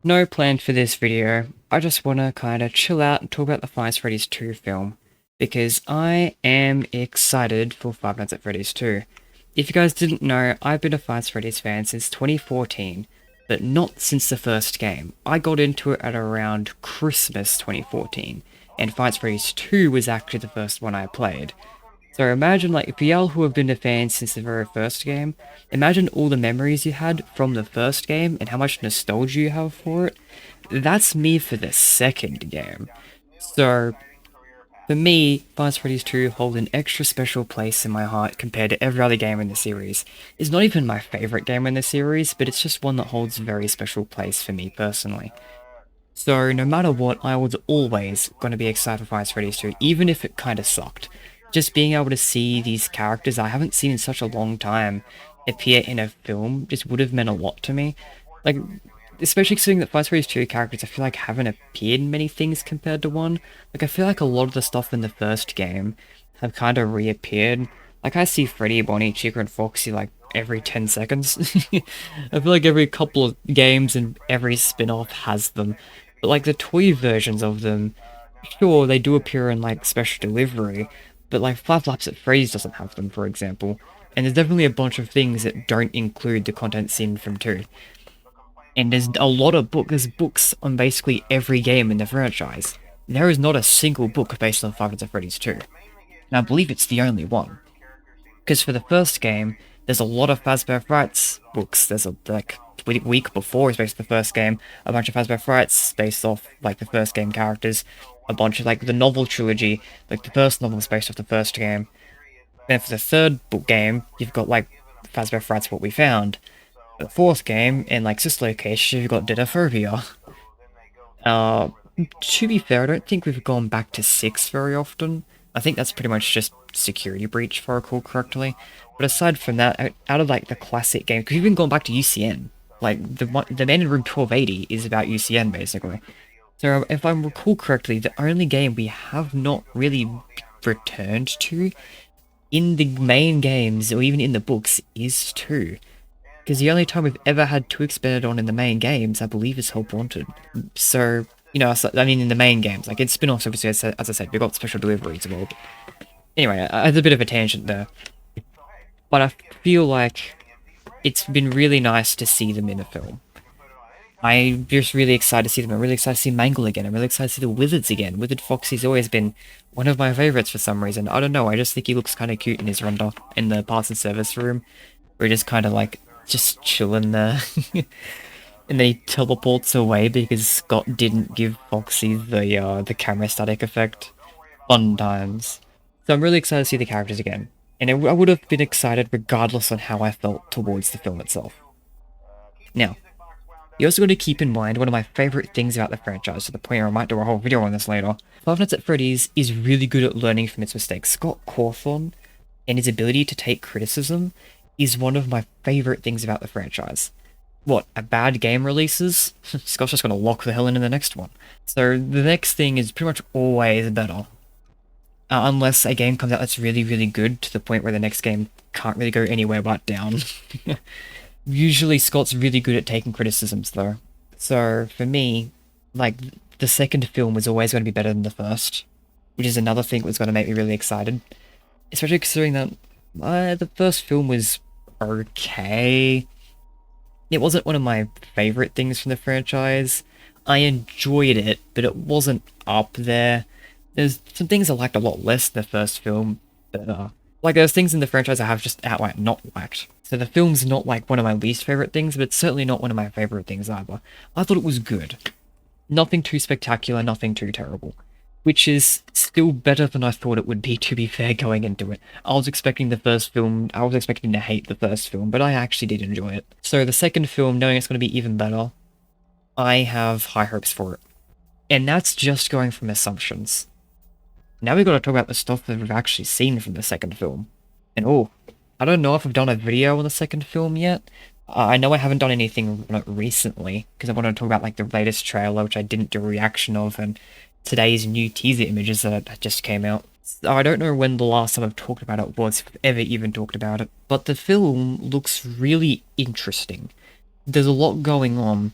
No plan for this video. I just want to kind of chill out and talk about the Five Nights at Freddy's 2 film. Because I am excited for Five Nights at Freddy's 2. If you guys didn't know, I've been a Five Nights at Freddy's fan since 2014. But not since the first game. I got into it at around Christmas 2014. And Five Nights at Freddy's 2 was actually the first one I played. So imagine, like, for y'all who have been a fan since the very first game, imagine all the memories you had from the first game and how much nostalgia you have for it. That's me for the second game. So, for me, Five Nights at Freddy's 2 hold an extra special place in my heart compared to every other game in the series. It's not even my favorite game in the series, but it's just one that holds a very special place for me personally. So no matter what, I was always going to be excited for Five Nights at Freddy's 2, even if it kind of sucked. Just being able to see these characters I haven't seen in such a long time appear in a film just would have meant a lot to me. Like, especially considering that Five Nights at Freddy's 2 characters I feel like haven't appeared in many things compared to 1. Like, I feel like a lot of the stuff in the first game have kind of reappeared. Like, I see Freddy, Bonnie, Chica, and Foxy like every 10 seconds. I feel like every couple of games and every spin-off has them. But like the toy versions of them, sure, they do appear in like special delivery, but like Five Laps at Freddy's doesn't have them, for example. And there's definitely a bunch of things that don't include the content seen from 2. And there's a lot of there's books on basically every game in the franchise. There is not a single book based on Five Nights at Freddy's 2. And I believe it's the only one. Because for the first game, there's a lot of Fazbear Frights books. There's a, like, week before is based on the first game, a bunch of Fazbear Frights based off, like, the first game characters, a bunch of, like, the novel trilogy, like, the first novel is based off the first game. Then for the third book game, you've got, like, Fazbear Frights What We Found. For the fourth game, in, like, Sister Location, you've got Didophobia. Uh, to be fair, I don't think we've gone back to 6 very often. I think that's pretty much just Security Breach, if I recall correctly. But aside from that, out of like the classic game, because we've even gone back to UCN. Like, the Man in Room 1280 is about UCN, basically. So if I recall correctly, the only game we have not really returned to in the main games, or even in the books, is 2. Because the only time we've ever had 2 expanded on in the main games, I believe, is Help Wanted. So, you know, I mean, in the main games, like, in spin-offs, obviously, as I said, we've got special deliveries as well. Anyway, I had a bit of a tangent there. But I feel like it's been really nice to see them in a film. I'm just really excited to see them. I'm really excited to see Mangle again. I'm really excited to see the Wizards again. Wizard Foxy's always been one of my favorites for some reason. I don't know, I just think he looks kind of cute in his render in the parts and service room. We're just kind of like, just chilling there. And then he teleports away because Scott didn't give Foxy the camera static effect. Fun times. So I'm really excited to see the characters again. And I would have been excited regardless on how I felt towards the film itself. Now, you also got to keep in mind one of my favorite things about the franchise, to the point where I might do a whole video on this later. Five Nights at Freddy's is really good at learning from its mistakes. Scott Cawthon and his ability to take criticism is one of my favorite things about the franchise. What, a bad game releases? Scott's just gonna lock the hell in the next one. So the next thing is pretty much always better. Unless a game comes out that's really, really good to the point where the next game can't really go anywhere but down. Usually Scott's really good at taking criticisms though. So for me, like, the second film was always going to be better than the first, which is another thing that was going to make me really excited. Especially considering that the first film was okay. It wasn't one of my favorite things from the franchise. I enjoyed it, but it wasn't up there. There's some things I liked a lot less than the first film, but like, there's things in the franchise I have just outright not liked. So the film's not like one of my least favorite things, but it's certainly not one of my favorite things either. I thought it was good. Nothing too spectacular, nothing too terrible. Which is still better than I thought it would be, to be fair, going into it. I was expecting to hate the first film, but I actually did enjoy it. So the second film, knowing it's going to be even better, I have high hopes for it. And that's just going from assumptions. Now we've got to talk about the stuff that we've actually seen from the second film. And oh, I don't know if I've done a video on the second film yet. I know I haven't done anything on it recently, because I wanted to talk about like the latest trailer, which I didn't do a reaction of, and today's new teaser images that just came out. So I don't know when the last time I've talked about it was, if I've ever even talked about it, but the film looks really interesting. There's a lot going on.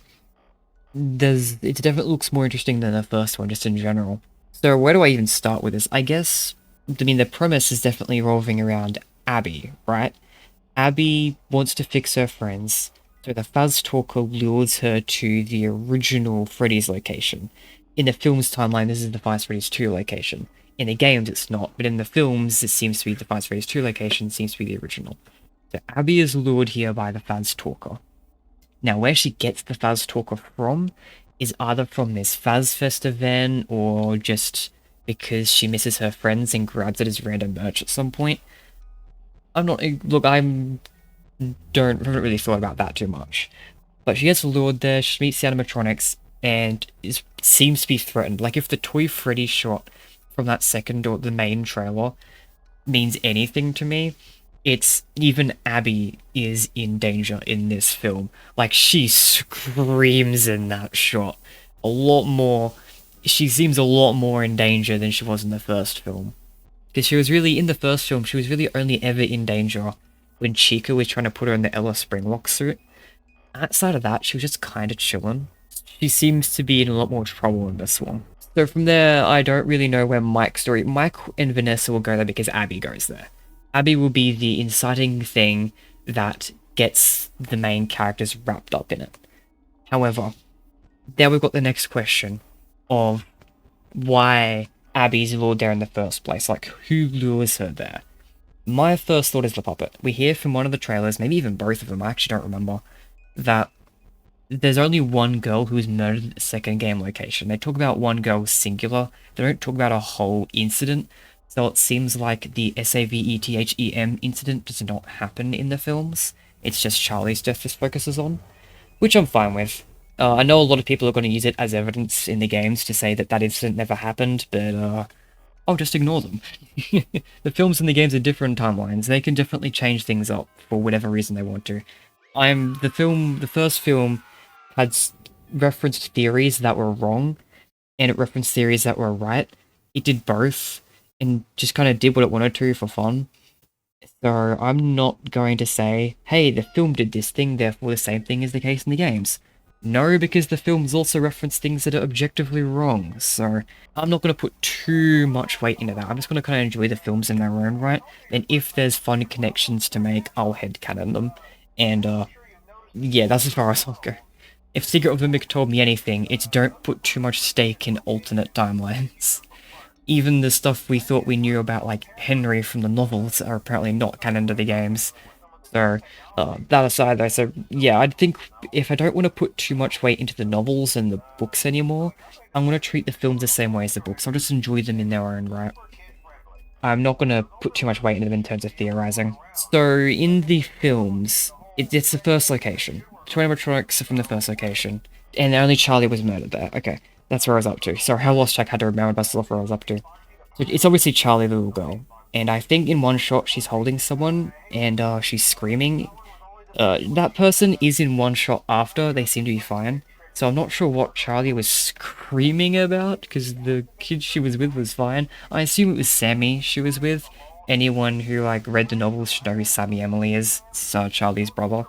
it definitely looks more interesting than the first one, just in general. So where do I even start with this? I guess, I mean, the premise is definitely revolving around Abby, right? Abby wants to fix her friends, so the Fuzz Talker lures her to the original Freddy's location. In the film's timeline, this is the Five Freddy's 2 location. In the games, it's not, but in the films, it seems to be the Five Freddy's 2 location, seems to be the original. So Abby is lured here by the Fuzz Talker. Now, where she gets the Fuzz Talker from is either from this Fuzz Fest event or just because she misses her friends and grabs it as random merch at some point. I'm not. Look, haven't really thought about that too much. But she gets lured there, she meets the animatronics, and seems to be threatened. Like, if the Toy Freddy shot from that second or the main trailer means anything to me, it's even Abby is in danger in this film. Like, she screams in that shot. A lot more. She seems a lot more in danger than she was in the first film. Because she was really, in the first film, she was really only ever in danger when Chica was trying to put her in the Ella Springlock suit. Outside of that, she was just kind of chilling. She seems to be in a lot more trouble in this one. So from there, I don't really know where Mike and Vanessa will go there because Abby goes there. Abby will be the inciting thing that gets the main characters wrapped up in it. However, there we've got the next question of why Abby's lured there in the first place. Like, who lures her there? My first thought is the puppet. We hear from one of the trailers, maybe even both of them, I actually don't remember, that there's only one girl who was murdered at the second game location. They talk about one girl singular, they don't talk about a whole incident, so it seems like the SAVETHEM incident does not happen in the films. It's just Charlie's death this focuses on, which I'm fine with. I know a lot of people are going to use it as evidence in the games to say that that incident never happened, but I'll just ignore them. The films and the games are different timelines. They can definitely change things up for whatever reason they want to. The first film had referenced theories that were wrong, and it referenced theories that were right. It did both, and just kind of did what it wanted to for fun. So I'm not going to say, hey, the film did this thing, therefore the same thing is the case in the games. No, because the films also reference things that are objectively wrong, so I'm not going to put too much weight into that. I'm just going to kind of enjoy the films in their own right, and if there's fun connections to make, I'll headcanon them. And, yeah, that's as far as I'll go. If Secret of the Mimic told me anything, it's don't put too much stake in alternate timelines. Even the stuff we thought we knew about, like, Henry from the novels, are apparently not canon to the games. So, that aside though, so yeah, I think if I don't want to put too much weight into the novels and the books anymore, I'm going to treat the films the same way as the books. I'll just enjoy them in their own right. I'm not going to put too much weight into them in terms of theorizing. So, in the films, it's the first location. Two animatronics are from the first location, and only Charlie was murdered there. Okay, that's where I was up to. Sorry, I lost track, had to remember myself where I was up to. So it's obviously Charlie, the little girl. And I think in one shot she's holding someone, and she's screaming. That person is in one shot after, they seem to be fine. So I'm not sure what Charlie was screaming about, because the kid she was with was fine. I assume it was Sammy she was with. Anyone who, like, read the novels should know who Sammy Emily is. It's Charlie's brother.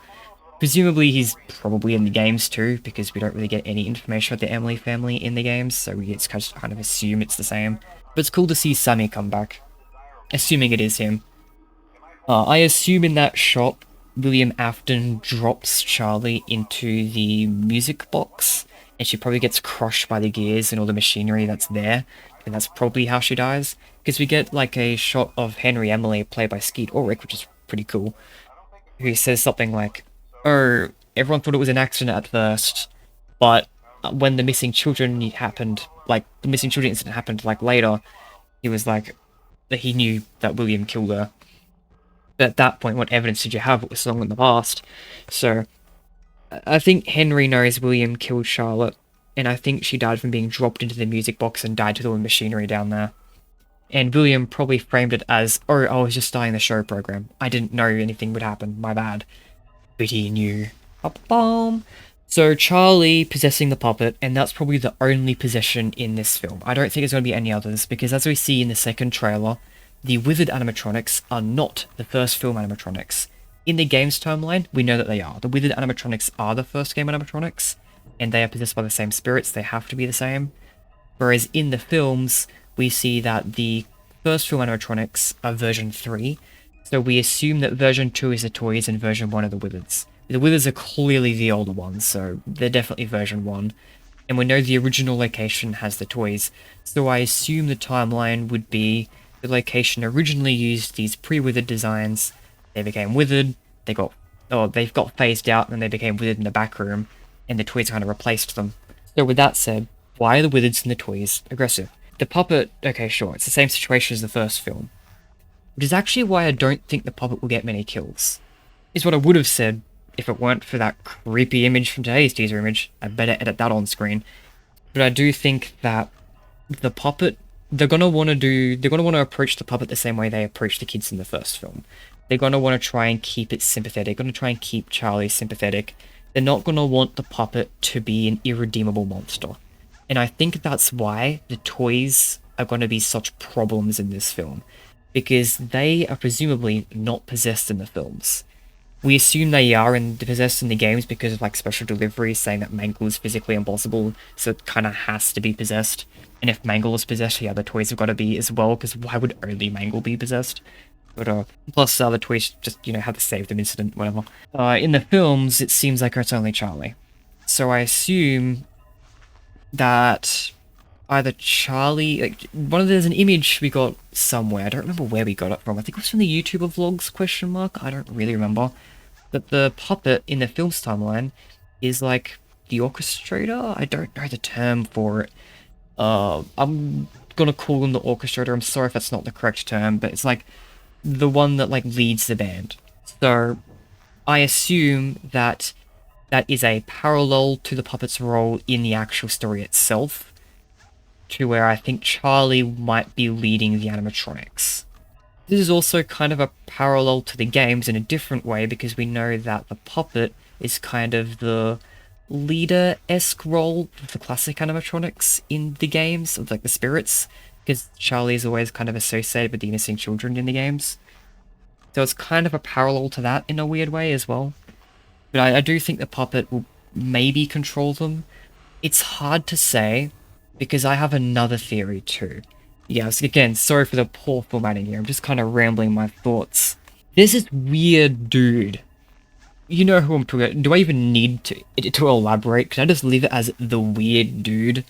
Presumably he's probably in the games too, because we don't really get any information about the Emily family in the games, so we just kind of assume it's the same. But it's cool to see Sammy come back. Assuming it is him. I assume in that shot, William Afton drops Charlie into the music box, and she probably gets crushed by the gears and all the machinery that's there, and that's probably how she dies. Because we get, like, a shot of Henry Emily played by Skeet Ulrich, which is pretty cool, who says something like, oh, everyone thought it was an accident at first, but when the missing children happened, like, the missing children incident happened, like, later, he was like, that he knew that William killed her. But at that point, what evidence did you have? It was so long in the past. So, I think Henry knows William killed Charlotte, and I think she died from being dropped into the music box and died to all the machinery down there. And William probably framed it as, oh, I was just starting the show program. I didn't know anything would happen, my bad. But he knew. Ba-bum. So Charlie possessing the puppet, and that's probably the only possession in this film. I don't think there's going to be any others, because as we see in the second trailer, the withered animatronics are not the first film animatronics. In the game's timeline, we know that they are. The withered animatronics are the first game animatronics, and they are possessed by the same spirits, they have to be the same. Whereas in the films, we see that the first film animatronics are version 3, so we assume that version 2 is the toys and version 1 are the wizards. The wizards are clearly the older ones, so they're definitely version 1. And we know the original location has the toys, so I assume the timeline would be the location originally used these pre-withered designs, they became withered, they've got phased out, and they became withered in the back room, and the toys kind of replaced them. So with that said, why are the wizards and the toys aggressive? The puppet, okay, sure, it's the same situation as the first film, which is actually why I don't think the puppet will get many kills. Is what I would have said if it weren't for that creepy image from today's teaser image. I better edit that on screen. But I do think that the puppet, they're gonna want to approach the puppet the same way they approached the kids in the first film. They're gonna want to try and keep it sympathetic, gonna try and keep Charlie sympathetic. They're not gonna want the puppet to be an irredeemable monster. And I think that's why the toys are gonna be such problems in this film. Because they are presumably not possessed in the films. We assume they are possessed in the games because of like special deliveries saying that Mangle is physically impossible, so it kind of has to be possessed. And if Mangle is possessed, the other toys have got to be as well, because why would only Mangle be possessed? But plus the other toys just, have to save them incident, whatever. In the films, it seems like it's only Charlie. So I assume that either Charlie, there's an image we got somewhere, I don't remember where we got it from, I think it was from the YouTuber vlogs, I don't really remember, that the puppet in the film's timeline is like the orchestrator? I don't know the term for it. I'm gonna call him the orchestrator, I'm sorry if that's not the correct term, but it's like the one that like leads the band. So I assume that is a parallel to the puppet's role in the actual story itself, to where I think Charlie might be leading the animatronics. This is also kind of a parallel to the games in a different way, because we know that the puppet is kind of the leader-esque role of the classic animatronics in the games, of like the spirits, because Charlie is always kind of associated with the innocent children in the games. So it's kind of a parallel to that in a weird way as well. But I do think the puppet will maybe control them. It's hard to say, because I have another theory too. Yes, again, sorry for the poor formatting here, I'm just kind of rambling my thoughts. There's this weird dude. You know who I'm talking about. Do I even need to elaborate? Can I just leave it as the weird dude?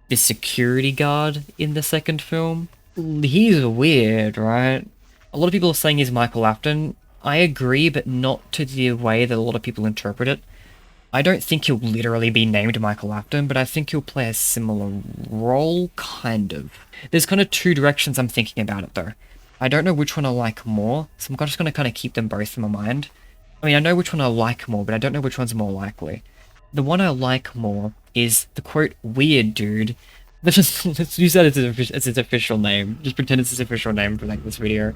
The security guard in the second film? He's weird, right? A lot of people are saying he's Michael Afton. I agree, but not to the way that a lot of people interpret it. I don't think he'll literally be named Michael Afton, but I think he'll play a similar role, kind of. There's kind of two directions I'm thinking about it, though. I don't know which one I like more, so I'm just going to kind of keep them both in my mind. I mean, I know which one I like more, but I don't know which one's more likely. The one I like more is the quote, weird dude. Let's use that as its official name. Just pretend it's his official name for like this video.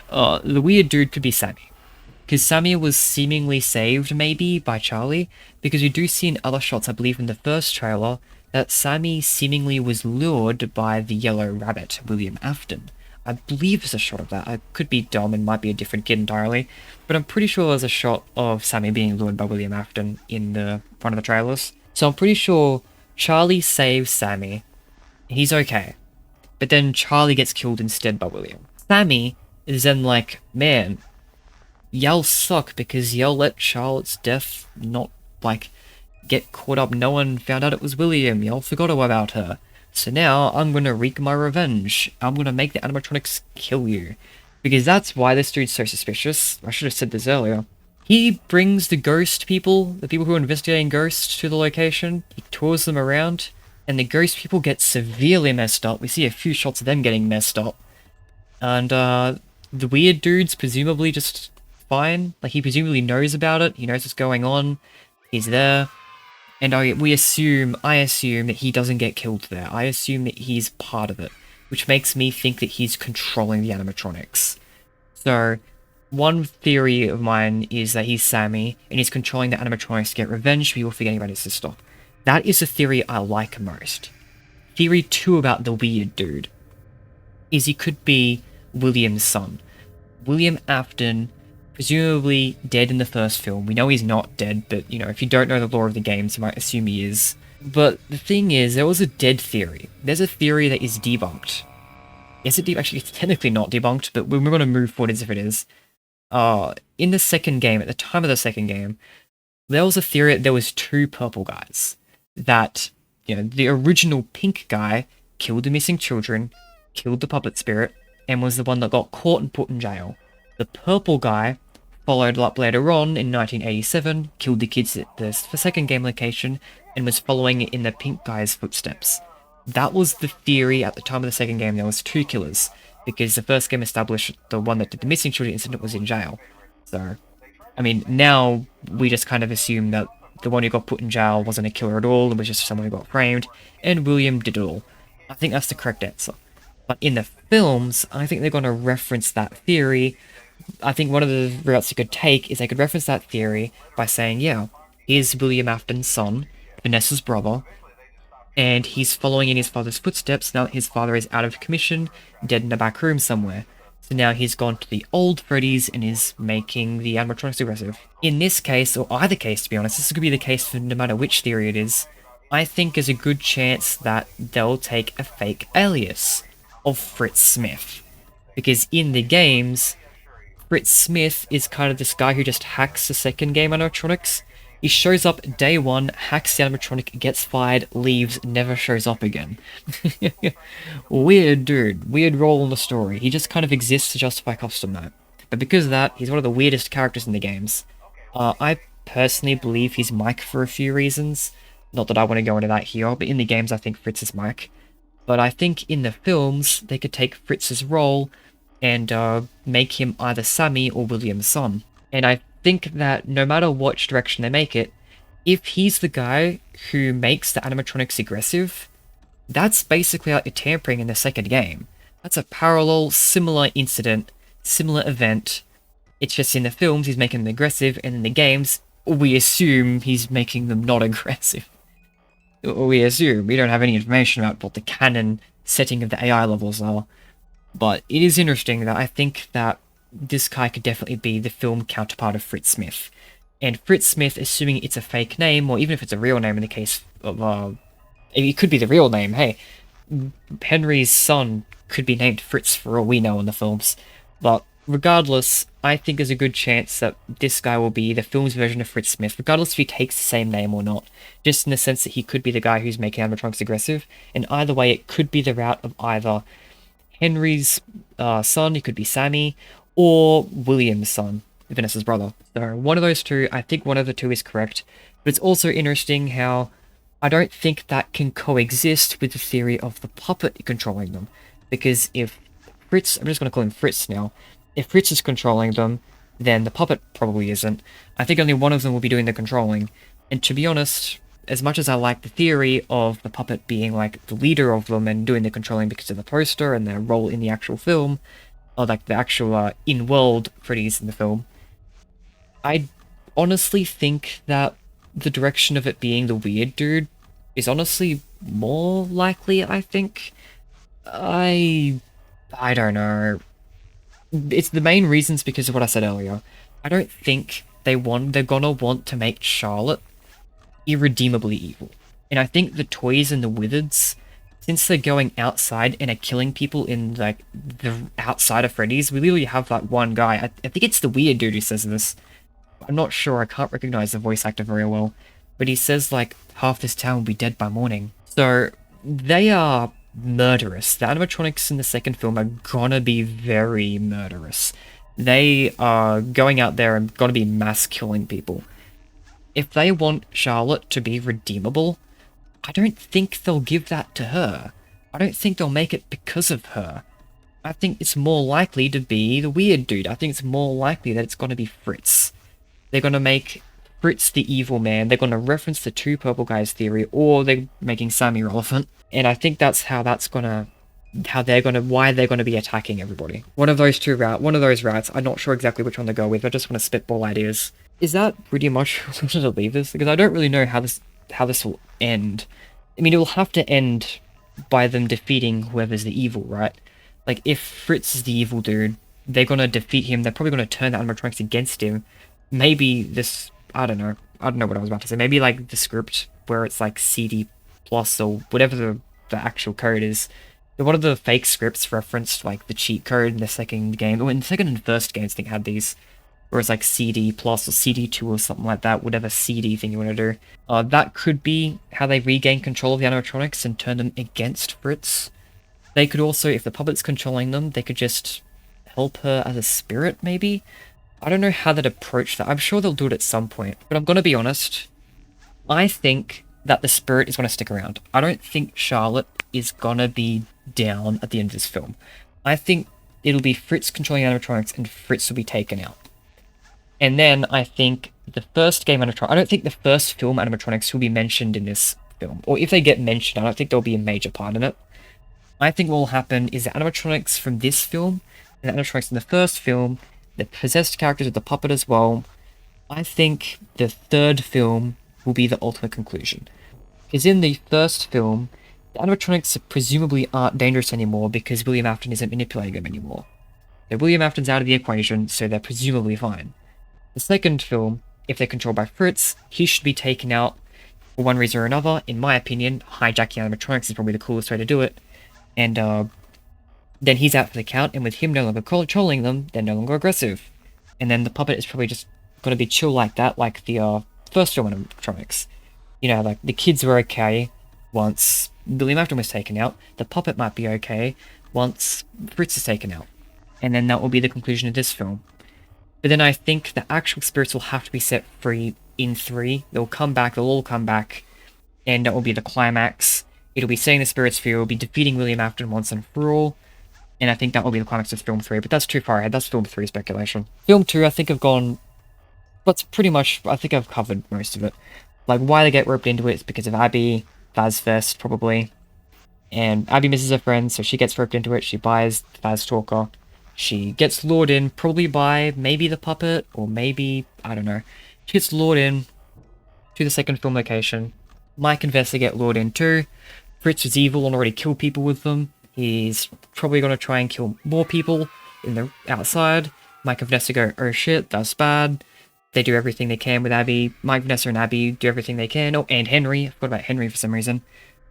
The weird dude could be Sammy. Because Sammy was seemingly saved, maybe, by Charlie, because you do see in other shots, I believe in the first trailer, that Sammy seemingly was lured by the yellow rabbit, William Afton. I believe there's a shot of that. I could be dumb and might be a different kid entirely, but I'm pretty sure there's a shot of Sammy being lured by William Afton in the front of the trailers. So I'm pretty sure Charlie saves Sammy. He's okay. But then Charlie gets killed instead by William. Sammy is then like, man, y'all suck because y'all let Charlotte's death not, like, get caught up. No one found out it was William. Y'all forgot about her. So now I'm gonna wreak my revenge. I'm gonna make the animatronics kill you. Because that's why this dude's so suspicious. I should have said this earlier. He brings the ghost people, the people who are investigating ghosts, to the location. He tours them around. And the ghost people get severely messed up. We see a few shots of them getting messed up. And, the weird dude's presumably just fine. Like, he presumably knows about it. He knows what's going on. He's there. And I assume that he doesn't get killed there. I assume that he's part of it. Which makes me think that he's controlling the animatronics. So, one theory of mine is that he's Sammy, and he's controlling the animatronics to get revenge for people forgetting about his sister. That is the theory I like most. Theory 2 about the weird dude is he could be William's son. William Afton presumably dead in the first film. We know he's not dead, but you know, if you don't know the lore of the games, you might assume he is. But the thing is, there was a dead theory. There's a theory that is debunked. Is it actually, it's technically not debunked, but we're going to move forward as if it is. In the second game, at the time of the second game, there was a theory that there was two purple guys. That, you know, the original pink guy killed the missing children, killed the puppet spirit, and was the one that got caught and put in jail. The purple guy followed up later on in 1987, killed the kids at the second game location, and was following in the pink guy's footsteps. That was the theory at the time of the second game. There was two killers, because the first game established the one that did the missing children incident was in jail. So, I mean, now we just kind of assume that the one who got put in jail wasn't a killer at all, it was just someone who got framed, and William did it all. I think that's the correct answer. But in the films, I think they're going to reference that theory. I think one of the routes you could take is they could reference that theory by saying, yeah, here's William Afton's son, Vanessa's brother, and he's following in his father's footsteps now that his father is out of commission, dead in a back room somewhere. So now he's gone to the old Freddy's and is making the animatronics aggressive. In this case, or either case to be honest, this could be the case for no matter which theory it is, I think there's a good chance that they'll take a fake alias of Fritz Smith. Because in the games, Fritz Smith is kind of this guy who just hacks the second game animatronics. He shows up day one, hacks the animatronic, gets fired, leaves, never shows up again. Weird dude, weird role in the story. He just kind of exists to justify custom mode. But because of that, he's one of the weirdest characters in the games. I personally believe he's Mike for a few reasons. Not that I want to go into that here, but in the games I think Fritz is Mike. But I think in the films, they could take Fritz's role and make him either Sammy or William's son. And I think that no matter which direction they make it, if he's the guy who makes the animatronics aggressive, that's basically like a tampering in the second game. That's a parallel, similar incident, similar event. It's just in the films he's making them aggressive, and in the games, we assume he's making them not aggressive. We assume. We don't have any information about what the canon setting of the AI levels are. But it is interesting that I think that this guy could definitely be the film counterpart of Fritz Smith. And Fritz Smith, assuming it's a fake name, or even if it's a real name in the case of, it could be the real name, hey. Henry's son could be named Fritz for all we know in the films. But regardless, I think there's a good chance that this guy will be the film's version of Fritz Smith, regardless if he takes the same name or not. Just in the sense that he could be the guy who's making animatronics aggressive, and either way it could be the route of either Henry's son, it could be Sammy, or William's son, Vanessa's brother. So one of those two, I think one of the two is correct, but it's also interesting how I don't think that can coexist with the theory of the puppet controlling them. Because if Fritz, I'm just going to call him Fritz now, if Fritz is controlling them, then the puppet probably isn't. I think only one of them will be doing the controlling. And to be honest, as much as I like the theory of the puppet being like the leader of them and doing the controlling because of the poster and their role in the actual film, or like the actual in-world Freddy's in the film, I honestly think that the direction of it being the weird dude is honestly more likely, I think. I don't know. It's the main reasons because of what I said earlier. I don't think they're gonna want to make Charlotte irredeemably evil. And I think the toys and the wizards, since they're going outside and are killing people in like the outside of Freddy's, we literally have like one guy. I think it's the weird dude who says this. I'm not sure, I can't recognize the voice actor very well. But he says like, half this town will be dead by morning. So they are murderous. The animatronics in the second film are gonna be very murderous. They are going out there and gonna be mass killing people. If they want Charlotte to be redeemable, I don't think they'll give that to her. I don't think they'll make it because of her. I think it's more likely to be the weird dude. I think it's more likely that it's gonna be Fritz. They're gonna make Fritz the evil man. They're gonna reference the two purple guys theory, or they're making Sammy relevant. And I think that's how why they're gonna be attacking everybody. One of those routes. I'm not sure exactly which one to go with. I just want to spitball ideas. Is that pretty much where to leave this? Because I don't really know how this will end. I mean, it will have to end by them defeating whoever's the evil, right? Like, if Fritz is the evil dude, they're gonna defeat him. They're probably gonna turn the animatronics against him. Maybe this, I don't know. I don't know what I was about to say. Maybe like the script where it's like CD plus or whatever the actual code is. One of the fake scripts referenced like the cheat code in the second game, or in the second and first games, I think had these, where it's like CD plus or CD2 or something like that, whatever CD thing you want to do. That could be how they regain control of the animatronics and turn them against Fritz. They could also, if the puppet's controlling them, they could just help her as a spirit, maybe? I don't know how they'd approach that. I'm sure they'll do it at some point. But I'm gonna be honest, I think that the spirit is gonna stick around. I don't think Charlotte is gonna be down at the end of this film. I think it'll be Fritz controlling animatronics and Fritz will be taken out. And then I think the first game animatronics, I don't think the first film animatronics will be mentioned in this film. Or if they get mentioned, I don't think there'll be a major part in it. I think what will happen is the animatronics from this film, and the animatronics in the first film, the possessed characters of the puppet as well, I think the third film will be the ultimate conclusion. Because in the first film, the animatronics presumably aren't dangerous anymore because William Afton isn't manipulating them anymore. So William Afton's out of the equation, so they're presumably fine. The second film, if they're controlled by Fritz, he should be taken out for one reason or another. In my opinion, hijacking animatronics is probably the coolest way to do it. And then he's out for the count, and with him no longer controlling them, they're no longer aggressive. And then the puppet is probably just gonna be chill like that, like the first film animatronics. You know, like the kids were okay once William Afton was taken out. The puppet might be okay once Fritz is taken out. And then that will be the conclusion of this film. But then I think the actual spirits will have to be set free in 3. They'll come back, they'll all come back, and that will be the climax. It'll be setting the spirits free, it'll be defeating William Afton once and for all, and I think that will be the climax of film 3, but that's too far ahead, that's film 3 speculation. Film 2, I think I've gone... That's pretty much... I think I've covered most of it. Like, why they get roped into it is because of Abby, Fazfest, probably. And Abby misses her friend, so she gets roped into it, she buys Faz Talker. She gets lured in, probably by maybe the puppet, or maybe... I don't know. She gets lured in to the second film location. Mike and Vesta get lured in too. Fritz is evil and already killed people with them. He's probably going to try and kill more people in the outside. Mike and Vanessa go, oh shit, that's bad. They do everything they can with Abby. Mike, Vanessa, and Abby do everything they can. Oh, and Henry. I forgot about Henry for some reason.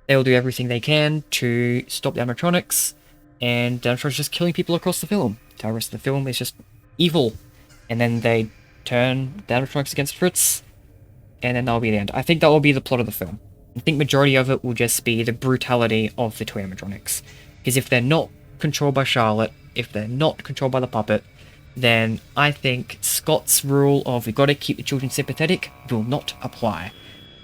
They will do everything they can to stop the animatronics. And the animatronics just killing people across the film. The rest of the film is just evil. And then they turn the animatronics against Fritz. And then that'll be the end. I think that will be the plot of the film. I think majority of it will just be the brutality of the two animatronics. Because if they're not controlled by Charlotte, if they're not controlled by the puppet, then I think Scott's rule of we've got to keep the children sympathetic will not apply.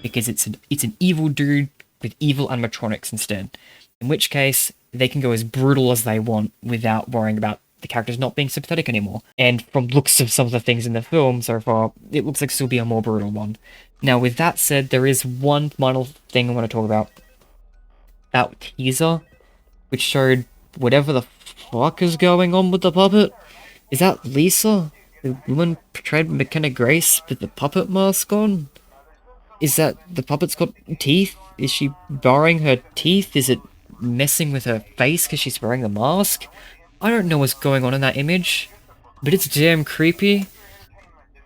Because it's an evil dude with evil animatronics instead. In which case, they can go as brutal as they want without worrying about the characters not being sympathetic anymore. And from looks of some of the things in the film so far, it looks like this will be a more brutal one. Now, with that said, there is one final thing I want to talk about. That teaser, which showed whatever the fuck is going on with the puppet. Is that Lisa? The woman portrayed by McKenna Grace with the puppet mask on? Is that the puppet's got teeth? Is she borrowing her teeth? Is it messing with her face because she's wearing the mask? I don't know what's going on in that image, but it's damn creepy.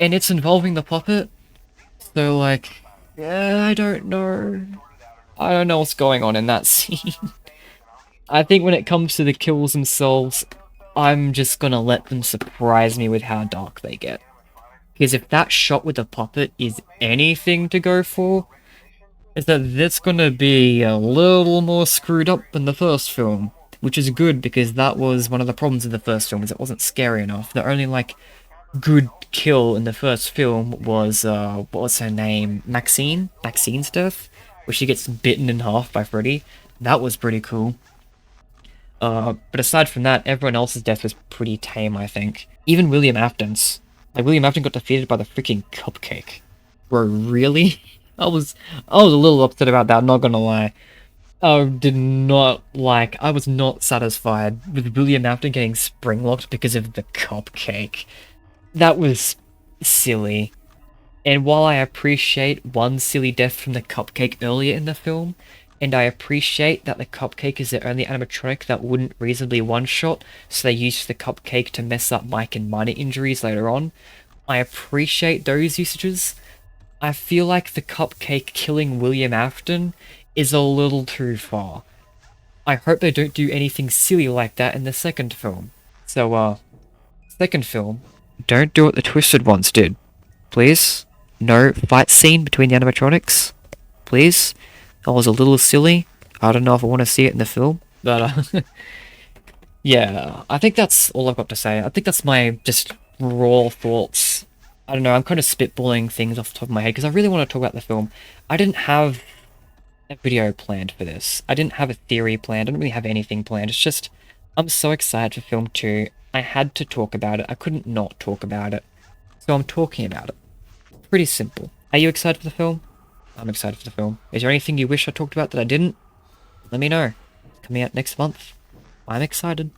And it's involving the puppet. So, like, yeah, I don't know. I don't know what's going on in that scene. I think when it comes to the kills themselves, I'm just gonna let them surprise me with how dark they get. Because if that shot with the puppet is anything to go for, is that that's gonna be a little more screwed up than the first film. Which is good, because that was one of the problems of the first film, is it wasn't scary enough. The only, like, good kill in the first film was, what was her name? Maxine? Maxine's death? Where she gets bitten in half by Freddy. That was pretty cool. But aside from that, everyone else's death was pretty tame, I think. Even William Afton's. Like, William Afton got defeated by the freaking cupcake. Bro, really? I was a little upset about that, not gonna lie. I was not satisfied with William Afton getting springlocked because of the cupcake. That was silly. And while I appreciate one silly death from the cupcake earlier in the film, and I appreciate that the cupcake is the only animatronic that wouldn't reasonably one-shot, so they used the cupcake to mess up Mike and minor injuries later on. I appreciate those usages. I feel like the cupcake killing William Afton is a little too far. I hope they don't do anything silly like that in the second film. So, second film, don't do what the Twisted ones did. Please? No fight scene between the animatronics? Please? That was a little silly. I don't know if I want to see it in the film. But, yeah, I think that's all I've got to say. I think that's my just raw thoughts. I don't know, I'm kind of spitballing things off the top of my head because I really want to talk about the film. I didn't have a video planned for this. I didn't have a theory planned. I didn't really have anything planned. It's just, I'm so excited for film 2. I had to talk about it. I couldn't not talk about it. So I'm talking about it. Pretty simple. Are you excited for the film? I'm excited for the film. Is there anything you wish I talked about that I didn't? Let me know. It's coming out next month. I'm excited.